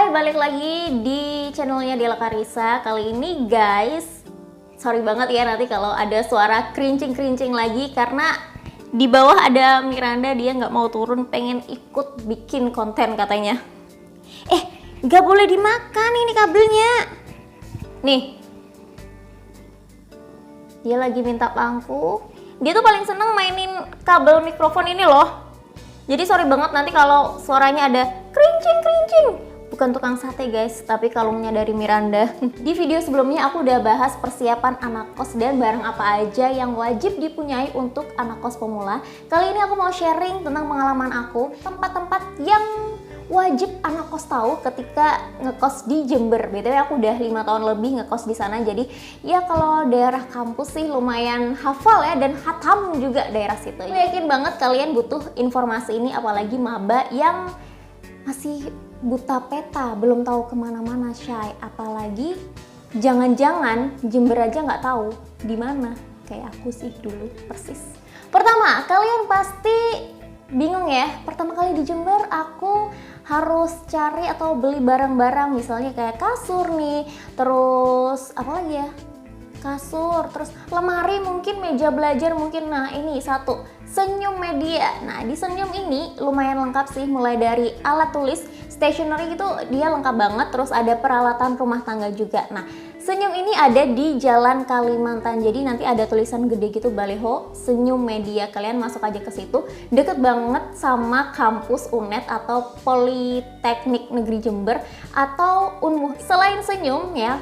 Hai, balik lagi di channelnya Della Karissa. Kali ini guys, sorry banget ya nanti kalau ada suara kerincing-kerincing lagi, karena di bawah ada Miranda, dia nggak mau turun, pengen ikut bikin konten katanya. Nggak boleh dimakan ini kabelnya. Nih, dia lagi minta pangku. Dia tuh paling seneng mainin kabel mikrofon ini loh. Jadi sorry banget nanti kalau suaranya ada kerincing-kerincing. Bukan tukang sate guys, tapi kalungnya dari Miranda. Di video sebelumnya aku udah bahas persiapan anak kos dan barang apa aja yang wajib dipunyai untuk anak kos pemula. Kali ini aku mau sharing tentang pengalaman aku, tempat-tempat yang wajib anak kos tahu ketika ngekos di Jember. BTW aku udah 5 tahun lebih ngekos di sana, jadi ya kalau daerah kampus sih lumayan hafal ya, dan hatam juga daerah situ. Aku yakin banget kalian butuh informasi ini, apalagi maba yang masih buta peta, belum tahu kemana-mana Shay. Apalagi jangan-jangan Jember aja nggak tahu di mana, kayak aku sih dulu persis. Pertama, kalian pasti bingung ya, pertama kali di Jember aku harus cari atau beli barang-barang, misalnya kayak kasur nih, terus apa lagi ya, kasur, terus lemari, mungkin meja belajar mungkin. Nah ini satu, Senyum Media. Nah di Senyum ini lumayan lengkap sih, mulai dari alat tulis, stationery gitu dia lengkap banget, terus ada peralatan rumah tangga juga. Nah Senyum ini ada di Jalan Kalimantan, jadi nanti ada tulisan gede gitu, baleho Senyum Media. Kalian masuk aja ke situ, deket banget sama kampus UNED atau Politeknik Negeri Jember atau Unmuh. Selain Senyum ya,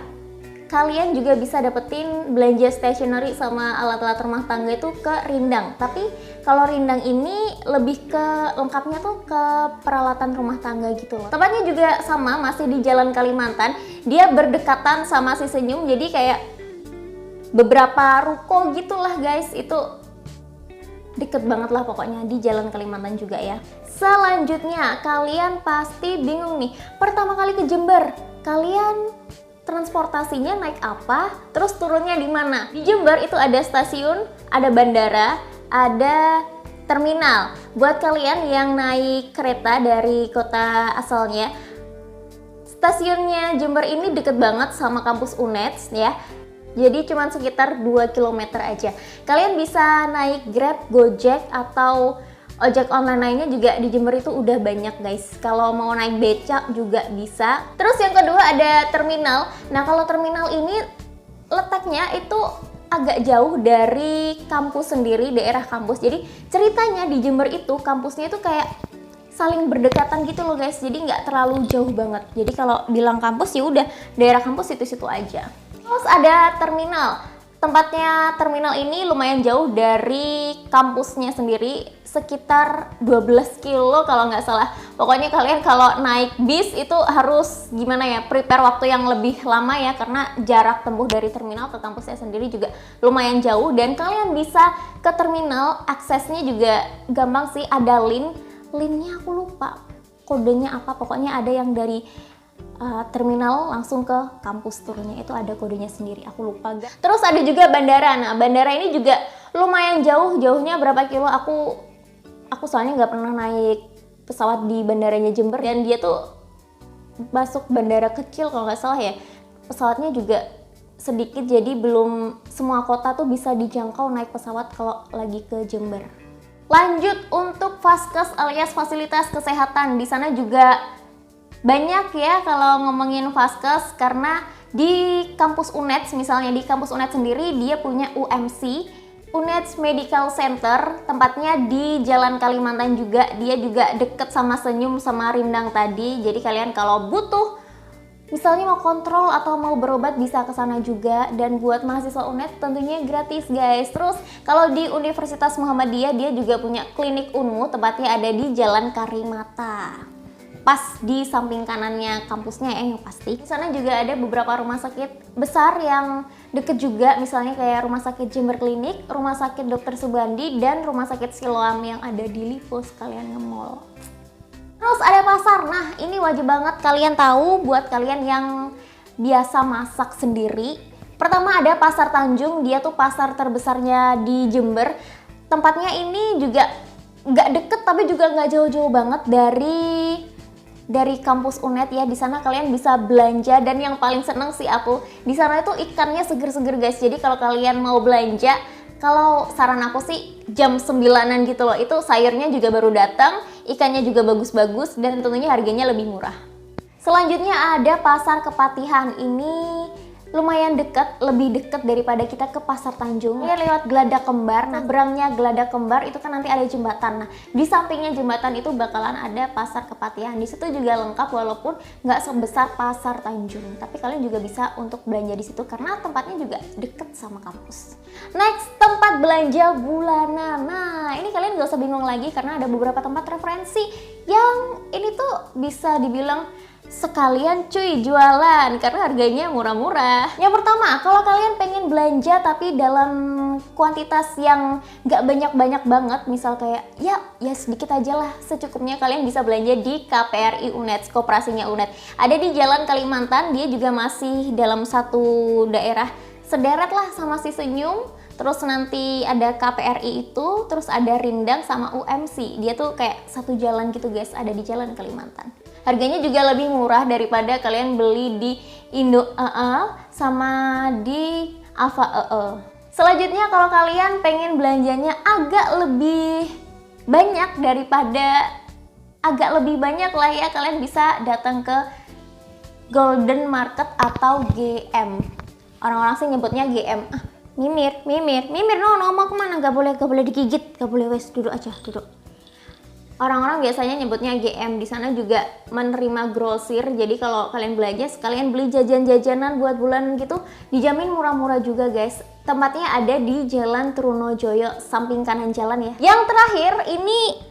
kalian juga bisa dapetin belanja stationery sama alat-alat rumah tangga itu ke Rindang. Tapi kalau Rindang ini lebih ke lengkapnya tuh ke peralatan rumah tangga gitu loh. Tempatnya juga sama, masih di Jalan Kalimantan. Dia berdekatan sama si Senyum, jadi kayak beberapa ruko gitulah guys. Itu deket banget lah pokoknya di Jalan Kalimantan juga ya. Selanjutnya, kalian pasti bingung nih, pertama kali ke Jember, kalian transportasinya naik apa, terus turunnya di mana? Di Jember itu ada stasiun, ada bandara, ada terminal. Buat kalian yang naik kereta dari kota asalnya, stasiunnya Jember ini deket banget sama kampus UNED ya. Jadi cuma sekitar 2 km aja. Kalian bisa naik Grab, Gojek, atau ojek online lainnya juga di Jember itu udah banyak guys. Kalau mau naik becak juga bisa. Terus yang kedua ada terminal. Nah kalau terminal ini letaknya itu agak jauh dari kampus sendiri, daerah kampus. Jadi ceritanya di Jember itu kampusnya itu kayak saling berdekatan gitu loh guys. Jadi nggak terlalu jauh banget. Jadi kalau bilang kampus ya udah daerah kampus situ-situ aja. Terus ada terminal. Tempatnya terminal ini lumayan jauh dari kampusnya sendiri, sekitar 12 kilo kalau nggak salah. Pokoknya kalian kalau naik bis itu harus gimana ya, prepare waktu yang lebih lama ya, karena jarak tempuh dari terminal ke kampusnya sendiri juga lumayan jauh. Dan kalian bisa ke terminal, aksesnya juga gampang sih, ada linknya aku lupa kodenya apa, pokoknya ada yang dari terminal langsung ke kampus turunnya itu ada kodenya sendiri, aku lupa gak. Terus ada juga bandara. Nah bandara ini juga lumayan jauh, jauhnya berapa kilo, aku soalnya nggak pernah naik pesawat di bandaranya Jember, dan dia tuh masuk bandara kecil kalau nggak salah ya. Pesawatnya juga sedikit, jadi belum semua kota tuh bisa dijangkau naik pesawat kalau lagi ke Jember. Lanjut untuk Vaskes alias fasilitas kesehatan, di sana juga banyak ya kalau ngomongin Vaskes, karena di kampus UNED, misalnya di kampus UNED sendiri dia punya UMC, UNED Medical Center, tempatnya di Jalan Kalimantan juga. Dia juga deket sama Senyum sama Rindang tadi. Jadi kalian kalau butuh misalnya mau kontrol atau mau berobat bisa ke sana juga. Dan buat mahasiswa UNED tentunya gratis guys. Terus kalau di Universitas Muhammadiyah dia juga punya klinik Unmu, tempatnya ada di Jalan Karimata, pas di samping kanannya kampusnya ya yang pasti. Di sana juga ada beberapa rumah sakit besar yang deket juga, misalnya kayak Rumah Sakit Jember Klinik, Rumah Sakit Dr. Subandi, dan Rumah Sakit Siloam yang ada di Lipo sekalian nge-mall. Terus ada pasar. Nah ini wajib banget kalian tahu buat kalian yang biasa masak sendiri. Pertama ada Pasar Tanjung, dia tuh pasar terbesarnya di Jember. Tempatnya ini juga nggak deket tapi juga nggak jauh-jauh banget dari dari kampus UNED ya. Di sana kalian bisa belanja, dan yang paling seneng sih aku di sana itu ikannya seger-seger guys. Jadi kalau kalian mau belanja, kalau saran aku sih jam 9-an gitu loh, itu sayurnya juga baru datang, ikannya juga bagus-bagus, dan tentunya harganya lebih murah. Selanjutnya ada Pasar Kepatihan. Ini lumayan dekat, lebih dekat daripada kita ke Pasar Tanjung. Ini lewat Geladak Kembar. Nah, berangnya Geladak Kembar itu kan nanti ada jembatan. Nah, di sampingnya jembatan itu bakalan ada Pasar Kepatihan. Di situ juga lengkap walaupun nggak sebesar Pasar Tanjung. Tapi kalian juga bisa untuk belanja di situ karena tempatnya juga deket sama kampus. Next, tempat belanja bulanan. Nah, ini kalian nggak usah bingung lagi karena ada beberapa tempat referensi yang ini tuh bisa dibilang sekalian cuy jualan karena harganya murah-murah. Yang pertama, kalau kalian pengen belanja tapi dalam kuantitas yang nggak banyak-banyak banget, misal kayak ya sedikit aja lah, secukupnya kalian bisa belanja di KPRI UNED, Koperasinya UNED. Ada di Jalan Kalimantan, dia juga masih dalam satu daerah, sederet lah sama Si Senyum. Terus nanti ada KPRI itu, terus ada Rindang sama UMC. Dia tuh kayak satu jalan gitu guys, ada di Jalan Kalimantan. Harganya juga lebih murah daripada kalian beli di Indo sama di Alfa. Selanjutnya kalau kalian pengen belanjanya agak lebih banyak lah ya, kalian bisa datang ke Golden Market atau GM. Orang-orang sih nyebutnya GM. Mimir, no, mau kemana? Gak boleh digigit, gak boleh, wes, duduk aja, duduk. Orang-orang biasanya nyebutnya GM. Di sana juga menerima grosir, jadi kalau kalian belanja sekalian beli jajan-jajanan buat bulan gitu, dijamin murah-murah juga guys. Tempatnya ada di Jalan Trunojoyo, samping kanan jalan ya. Yang terakhir ini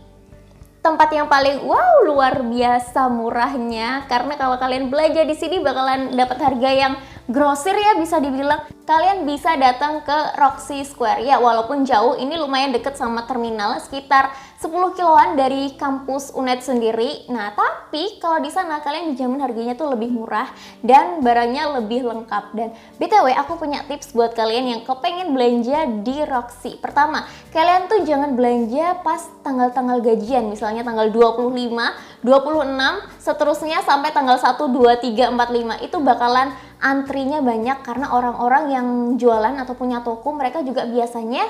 tempat yang paling wow, luar biasa murahnya, karena kalau kalian belanja di sini bakalan dapat harga yang grosir ya, bisa dibilang. Kalian bisa datang ke Roxy Square ya, walaupun jauh, ini lumayan deket sama terminal, sekitar 10 kiloan dari kampus UNED sendiri. Nah, tapi kalau di sana kalian dijamin harganya tuh lebih murah dan barangnya lebih lengkap. Dan BTW aku punya tips buat kalian yang kepengen belanja di Roxy. Pertama, kalian tuh jangan belanja pas tanggal-tanggal gajian, misalnya tanggal 25, 26, seterusnya sampai tanggal 1, 2, 3, 4, 5. Itu bakalan antrinya banyak karena orang-orang yang jualan atau punya toko, mereka juga biasanya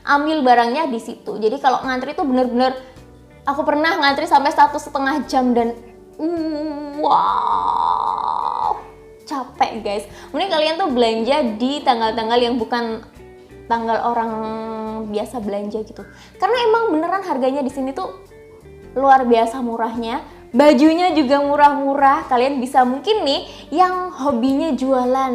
ambil barangnya di situ. Jadi kalau ngantri tuh bener-bener, aku pernah ngantri sampai 1,5 jam dan wow, capek guys. Mending kalian tuh belanja di tanggal-tanggal yang bukan tanggal orang biasa belanja gitu. Karena emang beneran harganya di sini tuh luar biasa murahnya. Bajunya juga murah-murah. Kalian bisa mungkin nih yang hobinya jualan,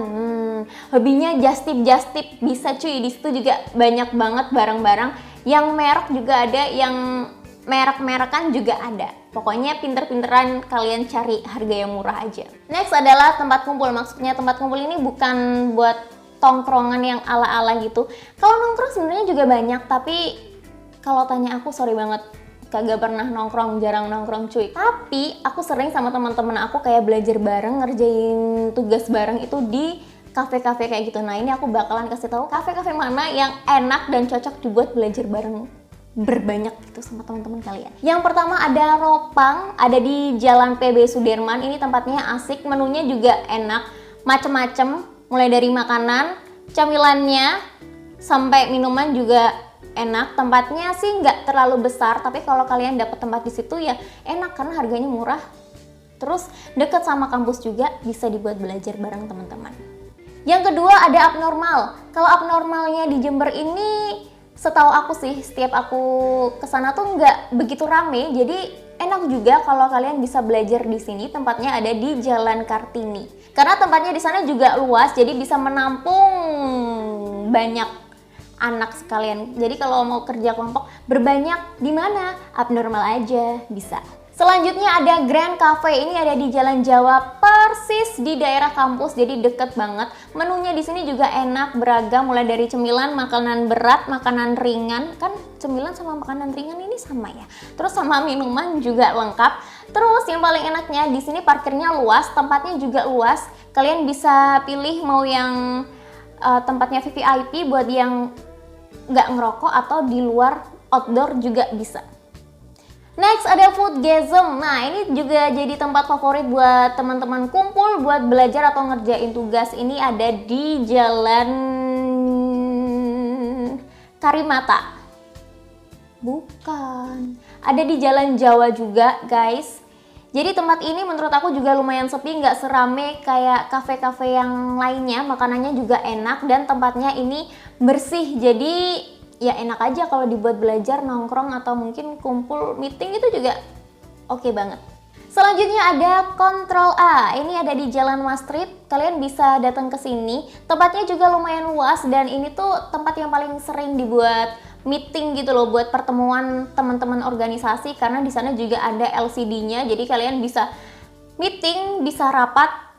hobinya just tip, bisa cuy. Di situ juga banyak banget barang-barang yang merek juga ada, yang merek-merekan juga ada. Pokoknya pinter-pinteran kalian cari harga yang murah aja. Next adalah tempat kumpul. Maksudnya tempat kumpul ini bukan buat tongkrongan yang ala-ala gitu. Kalau nongkrong sebenarnya juga banyak, tapi kalau tanya aku, sorry banget, kagak pernah nongkrong, jarang nongkrong cuy. Tapi aku sering sama teman-teman aku kayak belajar bareng, ngerjain tugas bareng itu di kafe-kafe kayak gitu. Nah, ini aku bakalan kasih tahu kafe-kafe mana yang enak dan cocok dibuat belajar bareng berbanyak gitu sama teman-teman kalian. Yang pertama ada Ropang, ada di Jalan PB Sudirman. Ini tempatnya asik, menunya juga enak, macem-macem, mulai dari makanan, camilannya, sampai minuman juga enak. Tempatnya sih nggak terlalu besar, tapi kalau kalian dapat tempat di situ ya enak karena harganya murah. Terus deket sama kampus juga, bisa dibuat belajar bareng teman-teman. Yang kedua ada Abnormal. Kalau Abnormalnya di Jember ini, setahu aku sih, setiap aku kesana tuh nggak begitu rame, jadi enak juga kalau kalian bisa belajar di sini. Tempatnya ada di Jalan Kartini. Karena tempatnya di sana juga luas, jadi bisa menampung banyak anak sekalian. Jadi kalau mau kerja kelompok berbanyak di mana? Abnormal aja bisa. Selanjutnya ada Grand Cafe. Ini ada di Jalan Jawa, persis di daerah kampus, jadi deket banget. Menunya di sini juga enak, beragam, mulai dari cemilan, makanan berat, makanan ringan. Kan cemilan sama makanan ringan ini sama ya. Terus sama minuman juga lengkap. Terus yang paling enaknya di sini parkirnya luas, tempatnya juga luas. Kalian bisa pilih mau yang tempatnya VVIP buat yang nggak ngerokok atau di luar outdoor juga bisa. Next ada Foodgasm. Nah, ini juga jadi tempat favorit buat teman-teman kumpul buat belajar atau ngerjain tugas. Ini ada di Jalan Karimata. Bukan. Ada di Jalan Jawa juga, guys. Jadi tempat ini menurut aku juga lumayan sepi, nggak serame kayak kafe-kafe yang lainnya. Makanannya juga enak dan tempatnya ini bersih. Jadi ya enak aja kalau dibuat belajar, nongkrong, atau mungkin kumpul meeting itu juga oke banget. Selanjutnya ada Kontrol A. Ini ada di Jalan Mastrip. Kalian bisa datang ke sini. Tempatnya juga lumayan luas dan ini tuh tempat yang paling sering dibuat meeting gitu loh, buat pertemuan teman-teman organisasi, karena di sana juga ada LCD-nya. Jadi kalian bisa meeting, bisa rapat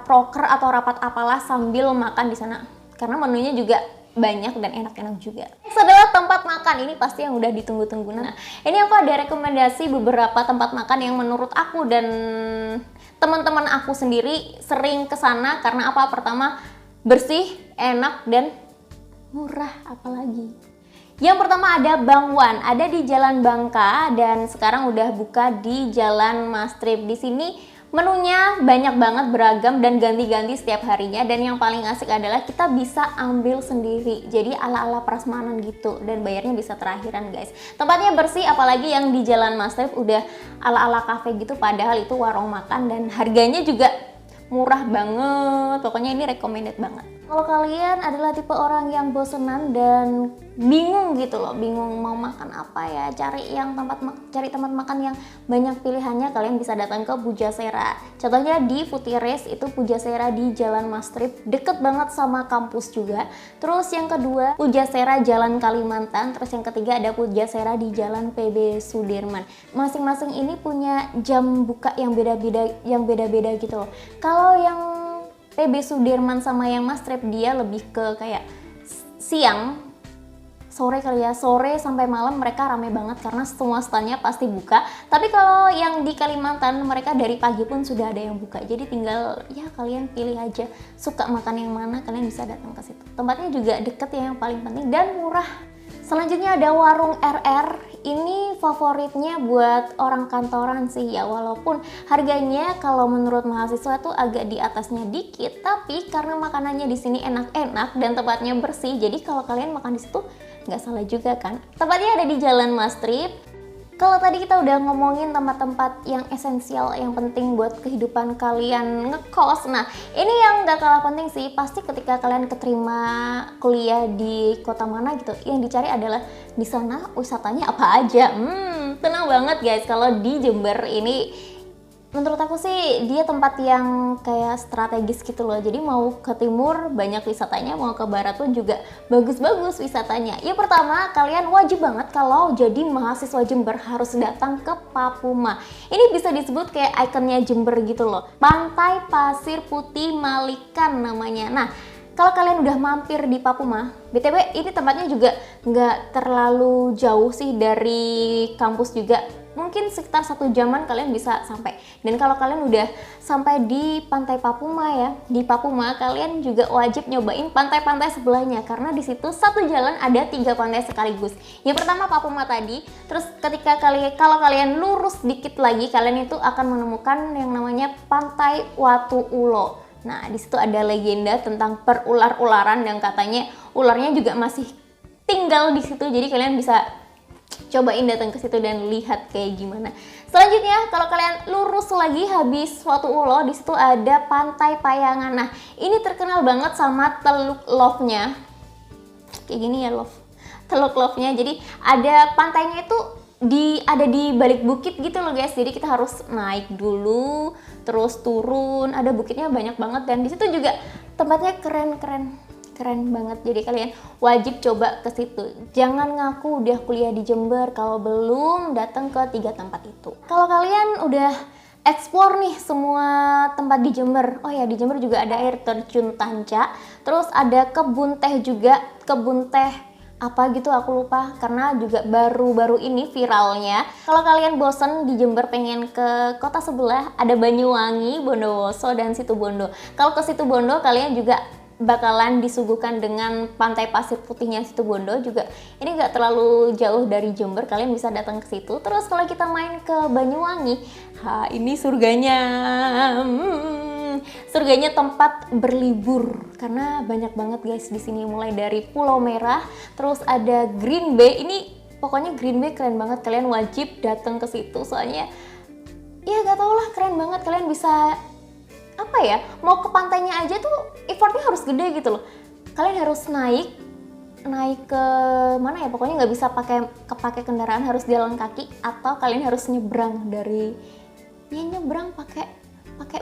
proker atau rapat apalah sambil makan di sana. Karena menunya juga banyak dan enak-enak juga. Setelah tempat makan, ini pasti yang udah ditunggu-tunggu. Nah, ini aku ada rekomendasi beberapa tempat makan yang menurut aku dan teman-teman aku sendiri sering kesana. Karena apa? Pertama, bersih, enak, dan murah apalagi. Yang pertama ada Bang Wan, ada di Jalan Bangka dan sekarang udah buka di Jalan Mastrip. Di sini menunya banyak banget, beragam dan ganti-ganti setiap harinya, dan yang paling asik adalah kita bisa ambil sendiri, jadi ala-ala prasmanan gitu, dan bayarnya bisa terakhiran guys. Tempatnya bersih, apalagi yang di Jalan Mastrip udah ala-ala cafe gitu, padahal itu warung makan dan harganya juga murah banget. Pokoknya ini recommended banget. Kalau kalian adalah tipe orang yang bosenan dan bingung gitu loh, bingung mau makan apa ya, cari tempat makan yang banyak pilihannya, kalian bisa datang ke Pujasera. Contohnya di Futires, itu Pujasera di Jalan Mastrip, deket banget sama kampus juga. Terus yang kedua Pujasera Jalan Kalimantan, terus yang ketiga ada Pujasera di Jalan PB Sudirman. Masing-masing ini punya jam buka yang beda-beda gitu loh. Kalau yang PB Sudirman sama yang Mastrip dia lebih ke kayak siang, sore kali ya, sore sampai malam mereka rame banget karena semua standnya pasti buka. Tapi kalau yang di Kalimantan mereka dari pagi pun sudah ada yang buka. Jadi tinggal ya kalian pilih aja suka makan yang mana, kalian bisa datang ke situ. Tempatnya juga deket ya, yang paling penting, dan murah. Selanjutnya ada Warung RR. Ini favoritnya buat orang kantoran sih ya, walaupun harganya kalau menurut mahasiswa tuh agak di atasnya dikit, tapi karena makanannya di sini enak-enak dan tempatnya bersih, jadi kalau kalian makan di situ nggak salah juga kan. Tempatnya ada di Jalan Mastrip. Kalau tadi kita udah ngomongin tempat-tempat yang esensial, yang penting buat kehidupan kalian ngekos. Nah, ini yang gak kalah penting sih, pasti ketika kalian keterima kuliah di kota mana gitu, yang dicari adalah di sana wisatanya apa aja. Tenang banget guys, kalau di Jember ini menurut aku sih dia tempat yang kayak strategis gitu loh. Jadi mau ke timur banyak wisatanya, mau ke barat pun juga bagus-bagus wisatanya. Yang pertama, kalian wajib banget kalau jadi mahasiswa Jember harus datang ke Papuma. Ini bisa disebut kayak ikonnya Jember gitu loh. Pantai Pasir Putih Malikan namanya. Nah, kalau kalian udah mampir di Papuma, BTW ini tempatnya juga nggak terlalu jauh sih dari kampus juga. Mungkin sekitar 1 jaman kalian bisa sampai. Dan kalau kalian udah sampai di Pantai Papuma ya, di Papuma kalian juga wajib nyobain pantai-pantai sebelahnya, karena di situ satu jalan ada 3 pantai sekaligus. Yang pertama Papuma tadi, terus kalau kalian lurus dikit lagi, kalian itu akan menemukan yang namanya Pantai Watu Ulo. Nah, di situ ada legenda tentang perular-ularan dan katanya ularnya juga masih tinggal di situ. Jadi kalian bisa cobain datang ke situ dan lihat kayak gimana. Selanjutnya, kalau kalian lurus lagi habis Watu Ulo, di situ ada Pantai Payangan. Nah, ini terkenal banget sama Teluk Love-nya. Kayak gini ya, love. Teluk Love-nya. Jadi ada pantainya itu ada di balik bukit gitu loh guys. Jadi kita harus naik dulu, terus turun. Ada bukitnya banyak banget dan di situ juga tempatnya keren banget. Jadi kalian wajib coba ke situ. Jangan ngaku udah kuliah di Jember kalau belum datang ke 3 tempat itu. Kalau kalian udah explore nih semua tempat di Jember. Oh ya, di Jember juga ada air terjun Tanca. Terus ada kebun teh juga, kebun teh apa gitu aku lupa, karena juga baru-baru ini viralnya. Kalau kalian bosen di Jember pengen ke kota sebelah, ada Banyuwangi, Bondowoso, dan Situbondo. Kalau ke Situbondo kalian juga bakalan disuguhkan dengan pantai pasir putihnya Situbondo juga. Ini nggak terlalu jauh dari Jember, kalian bisa datang ke situ. Terus kalau kita main ke Banyuwangi, ini surganya. Surganya tempat berlibur karena banyak banget guys di sini, mulai dari Pulau Merah, terus ada Green Bay. Ini pokoknya Green Bay keren banget, kalian wajib datang ke situ soalnya ya gak tau lah, keren banget. Kalian bisa apa ya, mau ke pantainya aja tuh effortnya harus gede gitu loh. Kalian harus naik ke mana ya, pokoknya nggak bisa pakai kendaraan, harus jalan kaki, atau kalian harus nyebrang dari nyebrang pakai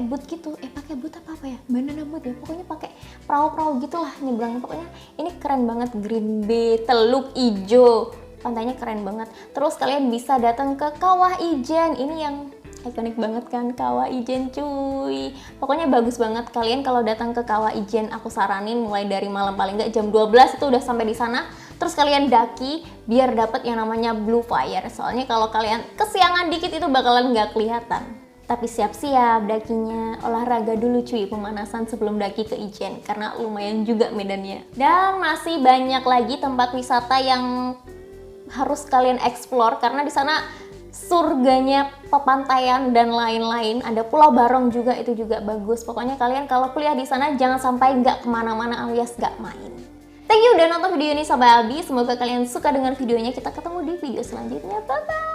boot gitu, pakai boot apa ya, banana boot ya, pokoknya pakai perahu gitulah nyebrang. Pokoknya ini keren banget, Green Bay, Teluk Ijo, pantainya keren banget. Terus kalian bisa datang ke Kawah Ijen, ini yang ikonik banget kan, Kawah Ijen cuy. Pokoknya bagus banget. Kalian kalau datang ke Kawah Ijen, aku saranin mulai dari malam, paling nggak jam 12 itu udah sampai di sana. Terus kalian daki biar dapat yang namanya blue fire. Soalnya kalau kalian kesiangan dikit itu bakalan nggak kelihatan. Tapi siap-siap dakinya, olahraga dulu cuy, pemanasan sebelum daki ke Ijen karena lumayan juga medannya. Dan masih banyak lagi tempat wisata yang harus kalian explore karena di sana surganya pepantaian dan lain-lain. Ada Pulau Barong juga, itu juga bagus. Pokoknya kalian kalau kuliah di sana jangan sampai nggak kemana-mana alias nggak main. Thank you udah nonton video ini sampai habis. Semoga kalian suka dengan videonya. Kita ketemu di video selanjutnya. Bye bye.